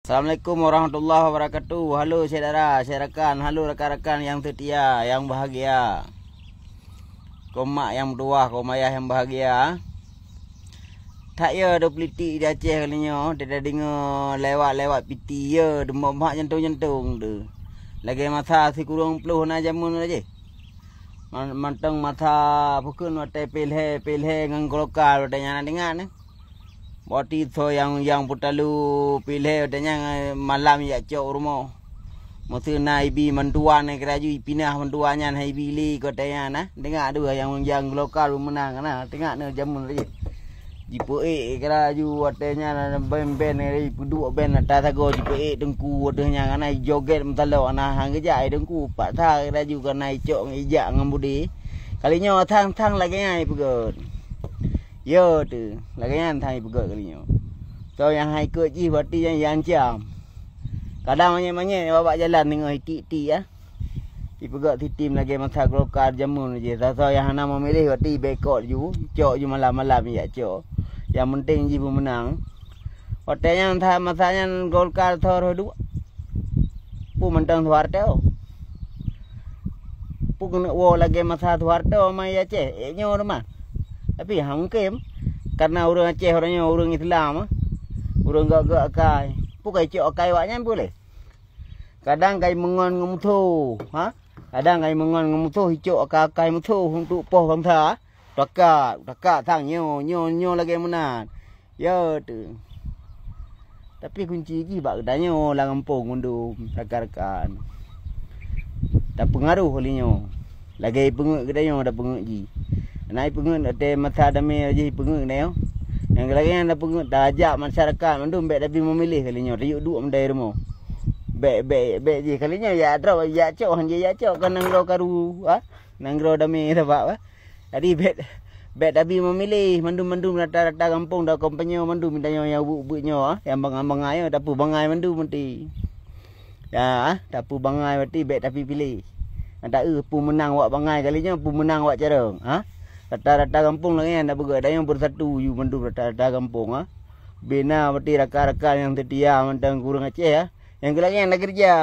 Assalamualaikum warahmatullahi wabarakatuh. Halo saudara, halo rekan-rekan yang setia, yang bahagia. Kau mak yang bertuah, kau ayah yang bahagia. Tak ya ada politik di Aceh kalinya. Dia dah dengar lewat piti ya. Dia mak jentung-jentung tu. Lagi masa si kurang peluh nak jamun aja. Manteng masa pukul mata pilih ngan kolokal tanya dengar ni. Boti so yang putalu pilih tanya malam ya cok rumah. Mesti na ibi mentuan ni keraju pinah mentuannya na ibi li ko tanya na. Dengar dua yang lokal menang na. Tengok na jamun lagi. Jipo keraju watenya ben ni dua ben atas go jipo dengku watenya na joget mentalo na hang gejai dengku pak tha keraju kana cok ngijak ngambudi. Kalinya thang lagi ai pegot. Yo tu, lagi yang thai pegot kalinya. So yang hai ke ji berarti yang jam. Kadang banyak bawa jalan dengan hiti ya. Di pegot di tim lagi masa lokal jamun je. So yang nak memilih berarti bekot ju, cok ju malam-malam ya cok. Yang penting ji pemenang. Hotel yang thai masanya golkar thor dua. Pu mentang thuar teo. Pu kena wo lagi masa thuar teo mai ya ce. Nyo rumah. Tapi hang kem karena orang Aceh orangnya orang Islam, orang gak kai. Pukai cok kai waknya boleh. Kadang kai mengon ngemutu, ha? Kadang kai mengon ngemutu cok kai mutu untuk poh bangsa. Takat tang nyo lagi menan. Ya tu. Tapi kunci gi bak danyo lah kampung mundu rekan-rekan. Tak pengaruh kalinya. Lagi penguk kedayo dah penguk ji. Naik pengut ada masa dami aja pengut ni yo. Yang lagi yang ada pengut dah ajak masyarakat mandum bek tapi memilih kalinya riuk duk mendai rumah. Bek je kalinya ya drop ya cok hanje ya cok kan nanggro karu nanggro dami sebab Jadi bek tapi memilih mandum rata-rata kampung dah kompanyo mandum mintayo yang ubuk-ubuknya yang bangai-bangai dapu bangai mandum mesti. Ya, dapu bangai berarti bek tapi pilih. Ada pu menang wak bangai kalinya pu menang wak carong, Rata-rata kampung lagi yang dah bergerak yang bersatu you bantu rata-rata kampung Bina berarti rakan-rakan yang setia mentang kurang Aceh Yang lagi yang dah kerja.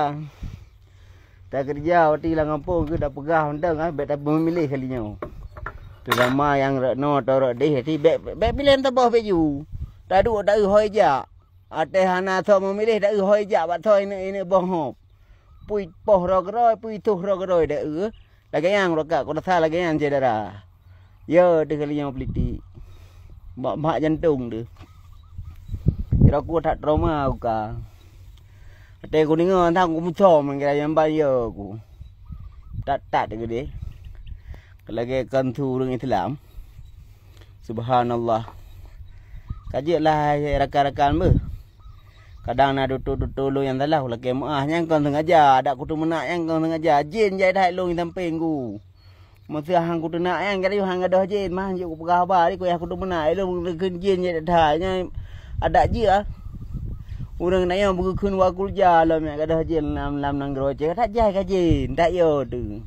Dah kerja berarti lah kampung ke dah pegah mentang bet tak memilih kalinya. Terutama yang no atau deh ti bet pilih tak bawah baju. Tak duk tak hoi jak. Ate hana so memilih tak hoi jak bat so ini bohong. Pui poh rogroi pui tuh rogroi dak lagi yang rokat ko rasa lagi yang cedera. Ya, dia kali yang politik. Mak jantung tu. Kira aku tak trauma aku ka. Ate aku dengar tang aku muncul kira yang bayar aku. Tak dia gede. Lagi kantu orang Islam. Subhanallah. Kajilah rakan-rakan ber. Kadang nak duduk yang salah lagi maah yang kau sengaja, ada kutu menak yang kau sengaja. Jin jai dah long samping ku. Masa hang kutu nak yang kali hang ada jin mah juk pegah ba ni ku ya kutu menak long keun jin je dah nya ada je Urang nak yang berkeun wakul jalam yang ada jin lam nang groce tak jai ka jin tak yo tu.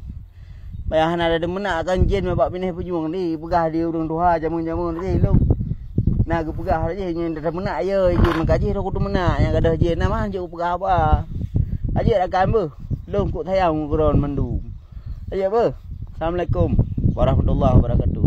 Bayah ada menak kan jin babak pineh pejuang ni pegah dia urang tuha jamun-jamun ni long. Nah aku pegah aja yang dah menak ya jin makaji ro kutu menak yang ada jin mah juk pegah ba. Aja dak kan ber. Long kut sayang kuron mandum. Aja ber. Assalamualaikum warahmatullahi wabarakatuh.